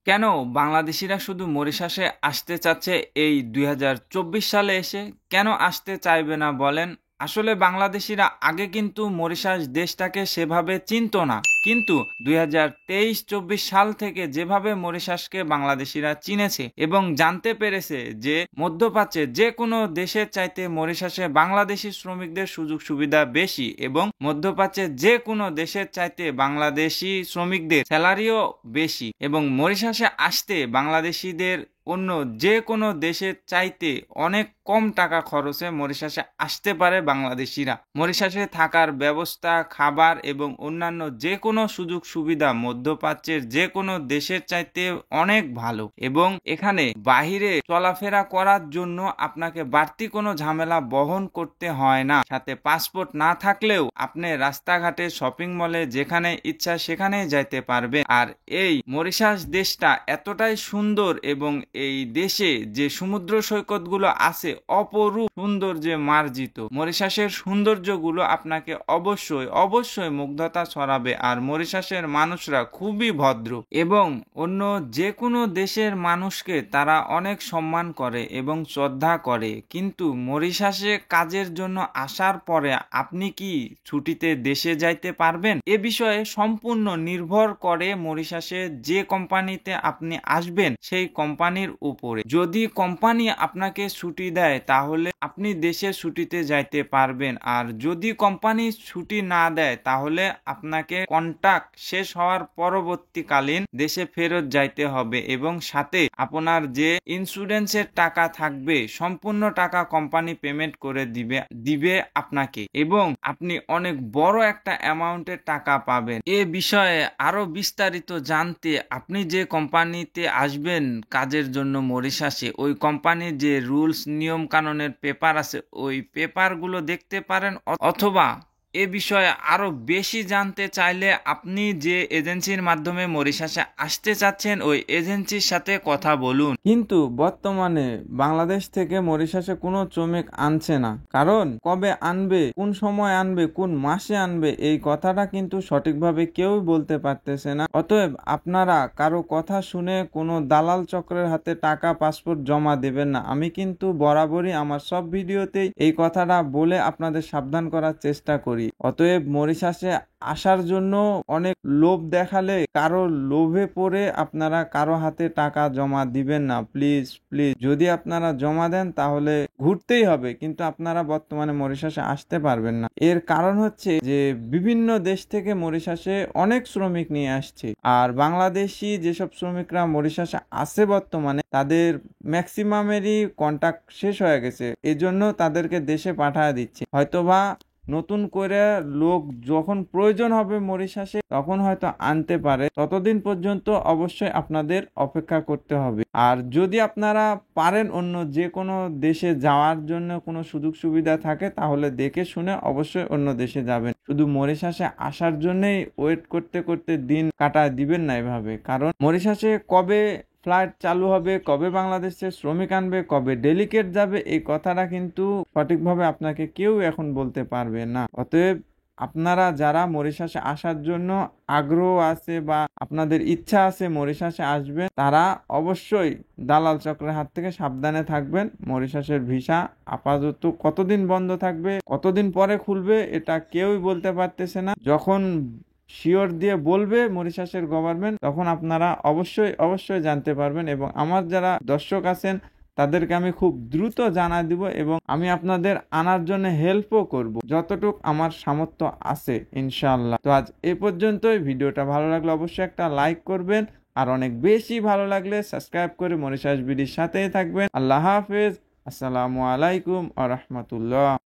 কেন বাংলাদেশিরা শুধু মরিশাসে আসতে চাচ্ছে এই ২০২৪ সালে এসে? কেন আসতে চাইবে না বলেন? আসলে বাংলাদেশিরা আগে কিন্তু মরিশাস দেশটাকে সেভাবে চিনতো না। কিন্তু ২০২৩-২৪ সাল থেকে যেভাবে মরিশাসকে বাংলাদেশিরা চিনেছে এবং জানতে পেরেছে যে মধ্যপ্রাচ্যে যে কোনো দেশের চাইতে মরিশাসে বাংলাদেশি শ্রমিকদের সুযোগ সুবিধা বেশি এবং মধ্যপ্রাচ্যের যে কোনো দেশের চাইতে বাংলাদেশি শ্রমিকদের স্যালারিও বেশি এবং মরিশাসে আসতে বাংলাদেশিদের অন্য যে কোনো দেশের চাইতে অনেক কম টাকা খরচে মরিশাসে আসতে পারে বাংলাদেশিরা। মরিশাসে থাকার ব্যবস্থা, খাবার এবং অন্যান্য যে কোনো সুযোগ সুবিধা মধ্যপ্রাচ্যের যে কোনো দেশের চাইতে অনেক ভালো এবং এখানে বাহিরে চলাফেরা করার জন্য আপনাকে বাড়তি কোনো ঝামেলা বহন করতে হয় না। সাথে পাসপোর্ট না থাকলেও আপনি রাস্তাঘাটে, শপিং মলে যেখানে ইচ্ছা সেখানেই যাইতে পারবেন। আর এই মরিশাস দেশটা এতটাই সুন্দর এবং এই দেশে যে সমুদ্র সৈকতগুলো আছে অপরূপ সৌন্দর্যে মার্জিত। মরিশাসের সৌন্দর্যগুলো আপনাকে অবশ্যই মুগ্ধতা ছড়াবে। আর মরিশাসের মানুষরা খুবই ভদ্র এবং অন্য যে কোনো দেশের মানুষকে তারা অনেক সম্মান করে এবং শ্রদ্ধা করে। কিন্তু মরিশাসে কাজের জন্য আসার পরে আপনি কি ছুটিতে দেশে যাইতে পারবেন? এ বিষয়ে সম্পূর্ণ নির্ভর করে মরিশাসে যে কোম্পানিতে আপনি আসবেন সেই কোম্পানির উপরে। যদি কোম্পানি আপনাকে ছুটি দেয় তাহলে আপনি দেশে ছুটিতে যাইতে পারবেন, আর যদি কোম্পানি ছুটি না দেয় তাহলে আপনাকে কন্ট্রাক্ট শেষ হওয়ার পরবর্তীকালীন দেশে ফেরত যাইতে হবে এবং সাথে আপনার যে ইন্স্যুরেন্সের টাকা থাকবে সম্পূর্ণ টাকা কোম্পানি পেমেন্ট করে দিবে আপনাকে এবং আপনি অনেক বড় একটা অ্যামাউন্টের টাকা পাবেন। এ বিষয়ে আরো বিস্তারিত জানতে আপনি যে কোম্পানিতে আসবেন কাজের জন্য মরিশাসে, ওই কোম্পানির যে রুলস নিয়ম কানুনের পেপার আছে ওই পেপারগুলো দেখতে পারেন। অথবা এ বিষয়ে আরো বেশি জানতে চাইলে আপনি যে এজেন্সির মাধ্যমে মরিশাসে আসতে চাচ্ছেন ওই এজেন্সির সাথে কথা বলুন। কিন্তু বর্তমানে বাংলাদেশ থেকে মরিশাসে কোনো শ্রমিক আনছে না, কারণ কবে আনবে, কোন সময় আনবে, কোন মাসে আনবে এই কথাটা কিন্তু সঠিকভাবে কেউ বলতে পারতেছে না। অতএব আপনারা কারো কথা শুনে কোনো দালাল চক্রের হাতে টাকা, পাসপোর্ট জমা দেবেন না। আমি কিন্তু বরাবরই আমার সব ভিডিওতেই এই কথাটা বলে আপনাদের সাবধান করার চেষ্টা করি। অতএব মরিশাসে আসার জন্য অনেক লোভ দেখালে কারো লোভে পড়ে আপনারা কারো হাতে টাকা জমা দিবেন না। প্লিজ যদি আপনারা জমা দেন তাহলে ঘুরতেই হবে, কিন্তু আপনারা বর্তমানে মরিশাসে আসতে পারবেন না। এর কারণ হচ্ছে যে বিভিন্ন দেশ থেকে মরিশাসে অনেক শ্রমিক নিয়ে আসছে, আর বাংলাদেশি যেসব শ্রমিকরা মরিশাসে আছে বর্তমানে তাদের ম্যাক্সিমামেরই কন্ট্রাক্ট শেষ হয়ে গেছে, এজন্য তাদেরকে দেশে পাঠায় দিচ্ছে। হয়তোবা নতুন করে লোক যখন প্রয়োজন হবে মরিশাসে তখন হয়তো আনতে পারে, ততদিন পর্যন্ত অবশ্যই আপনাদের অপেক্ষা করতে হবে। আর যদি আপনারা পারেন অন্য যে কোনো দেশে যাওয়ার জন্য কোনো সুযোগ সুবিধা থাকে তাহলে দেখে শুনে অবশ্যই অন্য দেশে যাবেন। শুধু মরিশাসে আসার জন্যই ওয়েট করতে করতে দিন কাটায় দিবেন না এভাবে, কারণ মরিশাসে কবে ফ্লাইট চালু হবে, কবে বাংলাদেশে শ্রমিক আনবে, কবে ডেলিকেট যাবে এই কথাটা কিন্তু সঠিকভাবে আপনাকে কেউ এখন বলতে পারবে না। অতএব আপনারা যারা মরিশাসে আসার জন্য আগ্রহ আছে বা আপনাদের ইচ্ছা আছে মরিশাসে আসবেন, তারা অবশ্যই দালাল চক্রের হাত থেকে সাবধানে থাকবেন। মরিশাসের ভিসা আপাতত কতদিন বন্ধ থাকবে, কতদিন পরে খুলবে এটা কেউই বলতে পারতেছে না। যখন শিওর দিয়ে বলবে মরিশাসের গভর্নমেন্ট তখন আপনারা অবশ্যই জানতে পারবেন এবং আমার যারা দর্শক আছেন তাদেরকে আমি খুব দ্রুত জানাই দিব এবং আমি আপনাদের আনার জন্য হেল্পও করব যতটুক আমার সামর্থ্য আছে ইনশাআল্লাহ। তো আজ এ পর্যন্তই। ভিডিওটা ভালো লাগলে অবশ্যই একটা লাইক করবেন, আর অনেক বেশি ভালো লাগলে সাবস্ক্রাইব করে মরিশাস বিডির সাথেই থাকবেন। আল্লাহ হাফেজ, আসসালামু আলাইকুম ওয়া রাহমাতুল্লাহ।